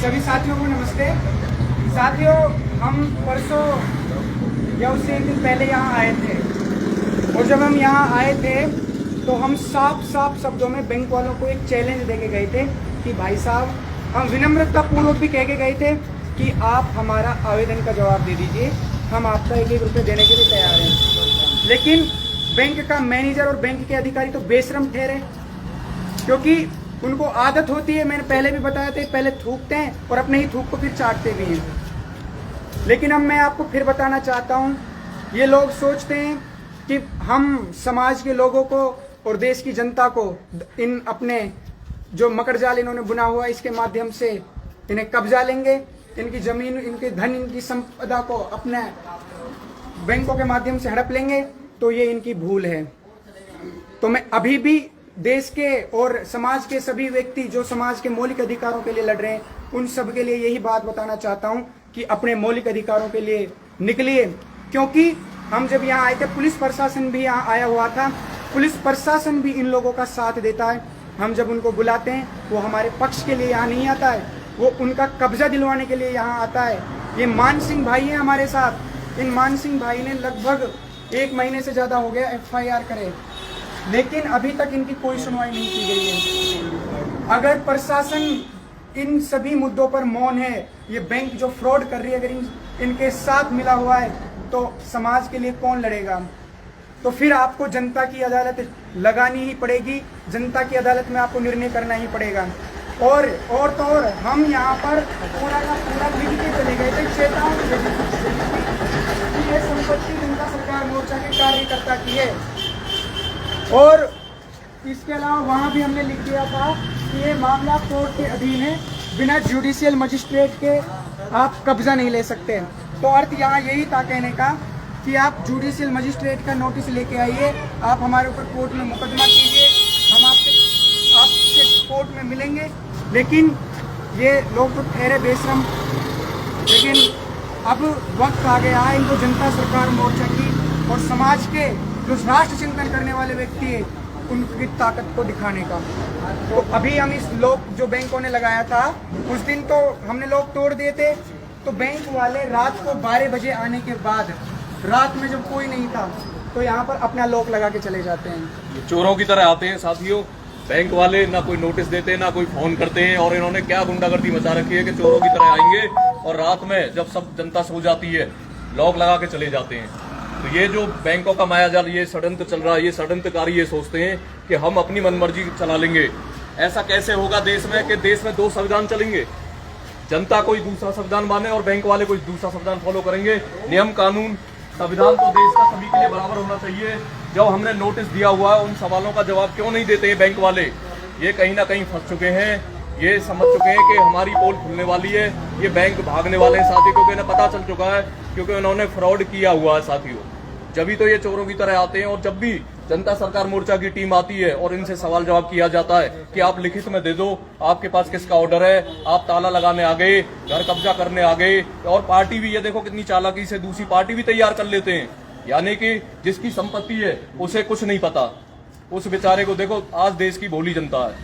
सभी साथियों को नमस्ते। साथियों, हम परसों या उससे एक दिन पहले यहाँ आए थे और जब हम यहाँ आए थे तो हम साफ शब्दों में बैंक वालों को एक चैलेंज देके गए थे कि भाई साहब, हम विनम्रता पूर्वक भी कह के गए थे कि आप हमारा आवेदन का जवाब दे दीजिए, हम आपका 1-1 रुपये देने के लिए तैयार हैं। लेकिन बैंक का मैनेजर और बैंक के अधिकारी तो बेशरम ठहरे, क्योंकि उनको आदत होती है, मैंने पहले भी बताया था, पहले थूकते हैं और अपने ही थूक को फिर चाटते भी हैं। लेकिन अब मैं आपको फिर बताना चाहता हूँ, ये लोग सोचते हैं कि हम समाज के लोगों को और देश की जनता को इन अपने जो मकर जाल इन्होंने बुना हुआ है इसके माध्यम से इन्हें कब्जा लेंगे, इनकी जमीन, इनके धन, इनकी संपदा को अपने बैंकों के माध्यम से हड़प लेंगे। तो ये इनकी भूल है। तो मैं अभी भी देश के और समाज के सभी व्यक्ति जो समाज के मौलिक अधिकारों के लिए लड़ रहे हैं, उन सब के लिए यही बात बताना चाहता हूं कि अपने मौलिक अधिकारों के लिए निकलिए। क्योंकि हम जब यहाँ आए थे, पुलिस प्रशासन भी यहाँ आया हुआ था, पुलिस प्रशासन भी इन लोगों का साथ देता है। हम जब उनको बुलाते हैं वो हमारे पक्ष के लिए यहाँ नहीं आता है, वो उनका कब्जा दिलवाने के लिए यहाँ आता है। ये मान सिंह भाई है हमारे साथ। इन मान सिंह भाई ने लगभग 1 महीने से ज्यादा हो गया FIR करे, लेकिन अभी तक इनकी कोई सुनवाई नहीं की गई है। अगर प्रशासन इन सभी मुद्दों पर मौन है, ये बैंक जो फ्रॉड कर रही है, अगर इनके साथ मिला हुआ है, तो समाज के लिए कौन लड़ेगा? तो फिर आपको जनता की अदालत लगानी ही पड़ेगी, जनता की अदालत में आपको निर्णय करना ही पड़ेगा। और तो और हम यहाँ पर पूरा का पूरा लिख के चले गए थे, चेतावनी दे दी कि ये संपत्ति जनता सरकार मोर्चा के कार्यकर्ता की है। और इसके अलावा वहाँ भी हमने लिख दिया था कि ये मामला कोर्ट के अधीन है, बिना जुडिशियल मजिस्ट्रेट के आप कब्जा नहीं ले सकते। तो अर्थ यहाँ यही था कहने का कि आप जुडिशियल मजिस्ट्रेट का नोटिस लेके आइए, आप हमारे ऊपर कोर्ट में मुकदमा कीजिए, हम आपसे कोर्ट में मिलेंगे। लेकिन ये लोग तो ठहरे बेशरम। लेकिन अब वक्त आ गया है इनको जनता सरकार मोर्चा की और समाज के जो राष्ट्र चिंतन करने वाले व्यक्ति है उनकी ताकत को दिखाने का। तो अभी हम इस लोग जो बैंकों ने लगाया था, उस दिन तो हमने लोग तोड़ दिए थे। तो बैंक वाले रात को 12 बजे आने के बाद, रात में जब कोई नहीं था, तो यहाँ पर अपना लॉक लगा के चले जाते हैं। चोरों की तरह आते हैं साथियों। बैंक वाले ना कोई नोटिस देते हैं, ना कोई फोन करते हैं, और इन्होंने क्या गुंडागर्दी मचा रखी है कि चोरों की तरह आएंगे और रात में जब सब जनता सो जाती है लॉक लगा के चले जाते हैं। तो ये जो बैंकों का मायाजाल, ये षड्यंत्र चल रहा है, ये षड्यंत्रकारी ये सोचते हैं कि हम अपनी मनमर्जी चला लेंगे। ऐसा कैसे होगा देश में कि देश में 2 संविधान चलेंगे? जनता कोई दूसरा संविधान माने और बैंक वाले कोई दूसरा संविधान फॉलो करेंगे। नियम कानून संविधान तो देश का सभी के लिए बराबर होना चाहिए। जब हमने नोटिस दिया हुआ है, उन सवालों का जवाब क्यों नहीं देते हैं बैंक वाले? ये कहीं ना कहीं फंस चुके हैं, ये समझ चुके हैं कि हमारी पोल खुलने वाली है, ये बैंक भागने वाले हैं साथी, क्योंकि इन्हें पता चल चुका है, क्योंकि उन्होंने फ्रॉड किया हुआ है साथियों। जब भी तो ये चोरों की तरह आते हैं। और जब भी जनता सरकार मोर्चा की टीम आती है और इनसे सवाल जवाब किया जाता है कि आप लिखित में दे दो, आपके पास किसका ऑर्डर है, आप ताला लगाने आ गए, घर कब्जा करने आ गए। और पार्टी भी, ये देखो कितनी चालाकी से दूसरी पार्टी भी तैयार कर लेते हैं। यानी कि जिसकी संपत्ति है उसे कुछ नहीं पता, उस बेचारे को देखो। आज देश की भोली जनता है,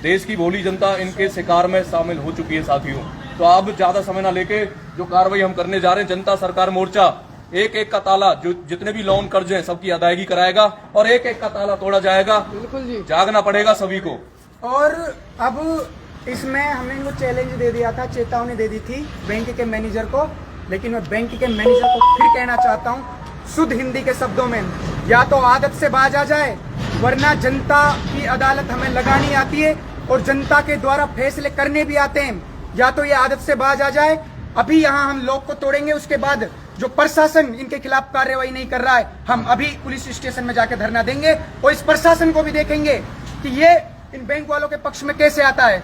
देश की भोली जनता इनके शिकार में शामिल हो चुकी है साथियों। तो अब ज्यादा समय ना लेके जो कार्रवाई हम करने जा रहे हैं, जनता सरकार मोर्चा एक का ताला, जो जितने भी लोन कर्ज हैं सबकी अदायगी कराएगा और एक का ताला तोड़ा जाएगा। बिल्कुल जी, जागना पड़ेगा सभी को। और अब इसमें हमने इनको चैलेंज दे दिया था, चेतावनी दे दी थी बैंक के मैनेजर को। लेकिन मैं बैंक के मैनेजर को फिर कहना चाहता हूँ शुद्ध हिंदी के शब्दों में, या तो आदत से बाज आ जाए, वरना जनता की अदालत हमें लगानी आती है और जनता के द्वारा फैसले करने भी आते हैं। या तो ये आदत से बाज आ जाए, अभी यहाँ हम लोग को तोड़ेंगे, उसके बाद जो प्रशासन इनके खिलाफ कार्रवाई नहीं कर रहा है, हम अभी पुलिस स्टेशन में जाकर धरना देंगे और इस प्रशासन को भी देखेंगे कि ये इन बैंक वालों के पक्ष में कैसे आता है।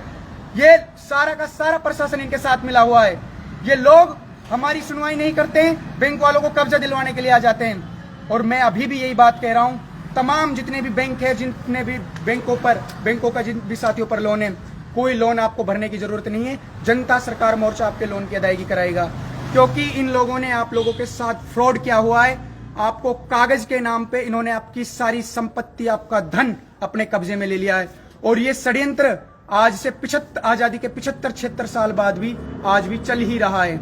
ये सारा का सारा प्रशासन इनके साथ मिला हुआ है। ये लोग हमारी सुनवाई नहीं करते हैं, बैंक वालों को कब्जा दिलवाने के लिए आ जाते हैं। और मैं अभी भी यही बात कह रहा हूं, तमाम जितने भी बैंक है, जितने भी बैंकों का जिन भी साथियों पर लोन है, कोई लोन आपको भरने की जरूरत नहीं है। जनता सरकार मोर्चा आपके लोन की अदायगी कराएगा, क्योंकि इन लोगों ने आप लोगों के साथ फ्रॉड किया हुआ है। आपको कागज के नाम पे इन्होंने आपकी सारी संपत्ति, आपका धन अपने कब्जे में ले लिया है। और ये षड्यंत्र आज से आजादी के 75-76 साल बाद भी आज भी चल ही रहा है।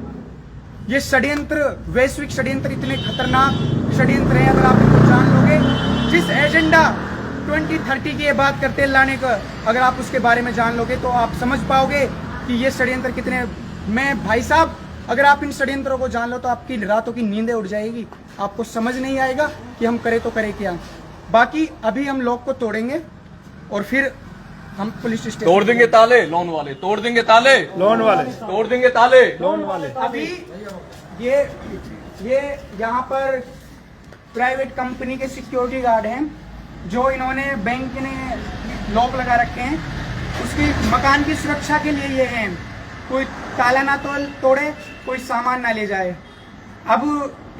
ये षड्यंत्र, वैश्विक षड्यंत्र इतने खतरनाक षड्यंत्र है, अगर आप इनको जान लोगे, जिस एजेंडा 2030 की ये बात करते हैं लाने का, अगर आप उसके बारे में जान लोगे तो आप समझ पाओगे कि ये षड्यंत्र कितने। मैं भाई साहब, अगर आप इन षड्यंत्रों को जान लो तो आपकी रातों की नींदें उड़ जाएगी, आपको समझ नहीं आएगा कि हम करें तो करें क्या। बाकी अभी हम लोग को तोड़ेंगे और फिर हम पुलिस स्टेशन तोड़ देंगे ताले लोन वाले, तोड़ देंगे ताले लोन वाले, तोड़ देंगे ताले लोन वाले। अभी ये यहाँ पर प्राइवेट कंपनी के सिक्योरिटी गार्ड हैं, जो इन्होंने बैंक ने लॉक लगा रखे हैं, उसकी मकान की सुरक्षा के लिए ये हैं, कोई ताला ना तोड़े, कोई सामान ना ले जाए। अब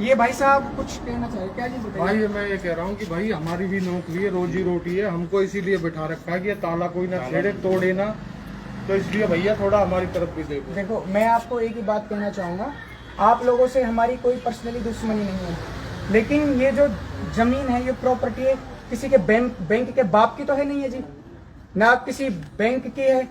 ये भाई साहब कुछ कहना चाहिए क्या जी? बताइए भाई मैं ये कह रहा हूँ कि भाई हमारी भी नौकरी है, रोजी रोटी है, हमको इसीलिए बिठा रखा है कि ये ताला कोई ना छेड़े, तोड़े ना, तो इसलिए भैया थोड़ा हमारी तरफ भी देखो। देखो, मैं आपको एक ही बात कहना चाहूँगा, आप लोगों से हमारी कोई पर्सनली दुश्मनी नहीं है, लेकिन ये जो जमीन है, ये प्रॉपर्टी है, किसी के बैंक के बाप की तो है नहीं है जी, ना किसी बैंक की है,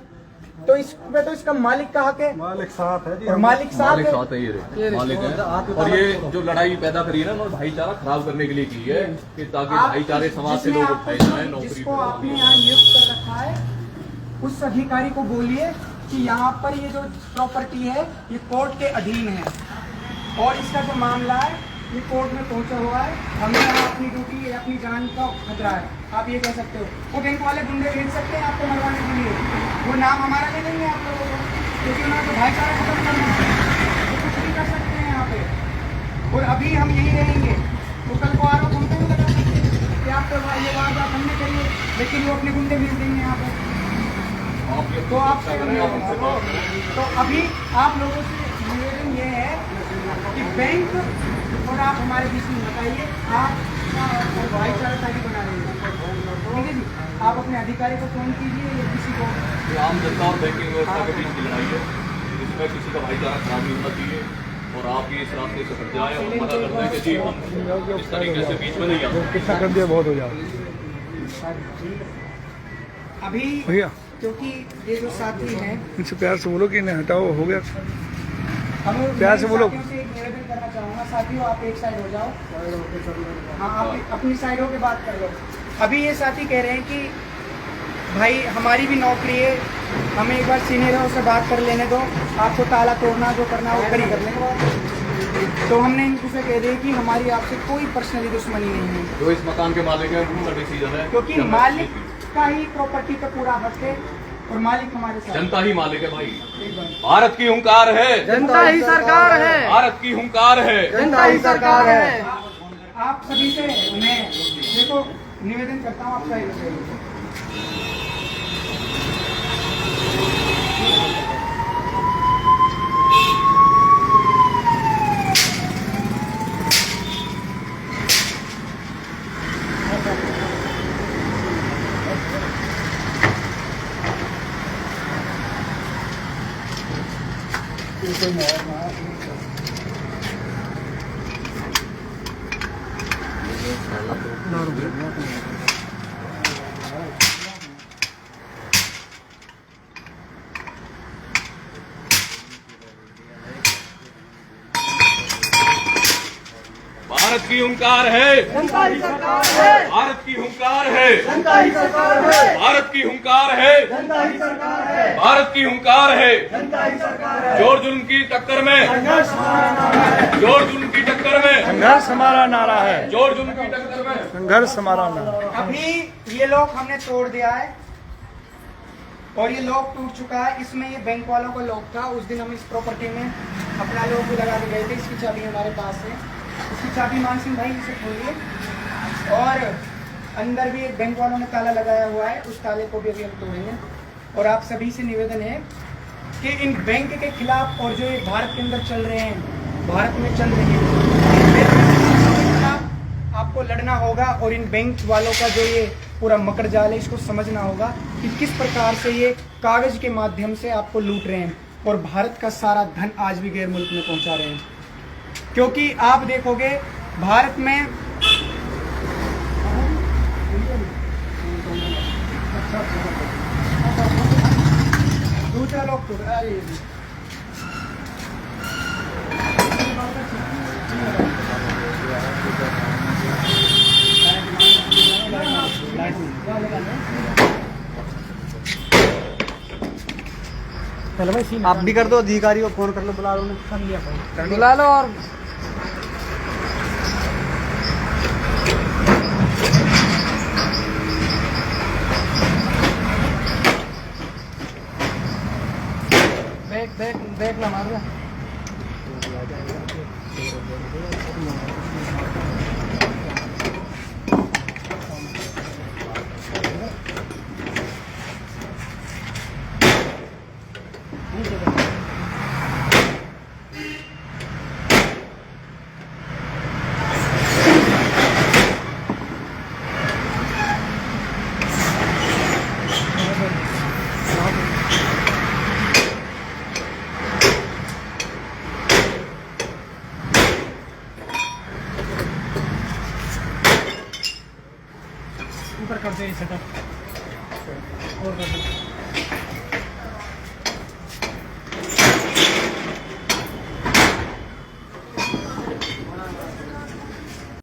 तो इस पे तो इसका मालिक का हक है, मालिक साथ है जी, और मालिक साथ मालिक है। साथ है, ये मालिक है। और ये जो लड़ाई पैदा करी है ना, उन्होंने भाईचारा खराब करने के लिए की है, कि ताकि भाईचारे समाज से लोग उठाए जाए नौकरी जिसको पे। आपने यहाँ नियुक्त कर रखा है, उस अधिकारी को बोलिए कि यहाँ पर ये जो प्रॉपर्टी है ये कोर्ट के अधीन है, और इसका जो मामला है ये कोर्ट में पहुंचा हुआ है, हमें यहाँ अपनी ड्यूटी, अपनी जान का खतरा है। आप ये कह सकते हो, वो बैंक वाले गुंडे भेज सकते हैं आपको मरवाने के लिए, वो नाम हमारा ले लेंगे आप लोगों को, क्योंकि उन्होंने तो भाईचारा खत्म करना है, वो कुछ भी कर सकते हैं यहाँ पे। और अभी हम यही रहेंगे, तो कल को आरोप हम पे भी लगा सकते हैं कि आप तो ये वारदात हमने करी है, लेकिन वो अपने गुंडे भेज देंगे यहाँ पे। तो आप तो अभी आप लोगों से निवेदन ये है कि बैंक और आप हमारे बीच में बताइए, आप भाईचारा ताकि बना रहे हैं, ठीक है जी। आप अपने अधिकारी को फोन कीजिए या किसी को। ये आम जनता और बैंकिंग व्यवस्था के बीच की लड़ाई है, इसमें किसी का भाईचारा खराब नहीं होना चाहिए, और आप ये इस रास्ते से हट जाए और मना करते हैं कि जी हम इस तरीके से बीच में नहीं आते। कितना कर दिया बहुत हो जाए अभी भैया, क्योंकि ये जो साथी हैं, इनसे प्यार से बोलो कि इन्हें हटाओ, हो गया। हम प्यार से बोलो। साथियों से एक निवेदन करना चाहूँगा, साथियों आप एक साइड हो जाओ, हाँ आप अपनी साइड होकर बात कर लो। अभी ये साथी कह रहे हैं कि भाई हमारी भी नौकरी है, हमें एक बार सीनियरों से बात कर लेने दो, आपको ताला तोड़ना जो करना वो करी कर लेंगे। तो हमने इनसे कह दिया कि हमारी आपसे कोई पर्सनली दुश्मनी नहीं है, जो इस मकान के मालिक है उनका डिसीजन है, क्योंकि मालिक का ही प्रॉपर्टी पे पूरा हक है और मालिक हमारे साथ। जनता ही मालिक है भाई। भारत की हुंकार है, जनता ही सरकार है, भारत की हुंकार है, जनता ही सरकार है। आप सभी से मैं देखो निवेदन करता हूँ, आप सही बताइए। भारत की हुंकार है, जनता ही सरकार है, भारत की हुंकार है, जनता ही सरकार है, भारत की हुंकार है, जनता ही सरकार है, भारत की हुंकार है। जनता ही सरकार है। जोर जुल्म की टक्कर में, संघर्ष हमारा नारा है, जोर जुल्म की टक्कर में, संघर्ष हमारा नारा है, जोर जुल्म की टक्कर में। संघर्ष हमारा नारा। अभी ये लॉक हमने तोड़ दिया है और ये लॉक टूट चुका है। इसमें ये बैंक वालों का लॉक था, उस दिन हम इस प्रॉपर्टी में अपना लॉक भी लगा के गए थे। इसकी चाबी हमारे पास है, इसकी चाबी मान सिंह भाई इसे खोलिए। और अंदर भी एक बैंक वालों ने ताला लगाया हुआ है, उस ताले को भी अभी हम तोड़ेंगे। और आप सभी से निवेदन है कि इन बैंक के खिलाफ और जो ये भारत के अंदर चल रहे हैं, भारत में चल रही है, आपको लड़ना होगा। और इन बैंक वालों का जो ये पूरा मकर जाल है, इसको समझना होगा कि किस प्रकार से ये कागज के माध्यम से आपको लूट रहे हैं और भारत का सारा धन आज भी गैर मुल्क में पहुंचा रहे हैं। क्योंकि आप देखोगे भारत में लॉक टूट आप भी कर दो, अधिकारी को फोन कर लो, बुला लो, कर लिया फोन, बुला लो। और देख ला मार ऊपर कर दे सेटअप और कर दे।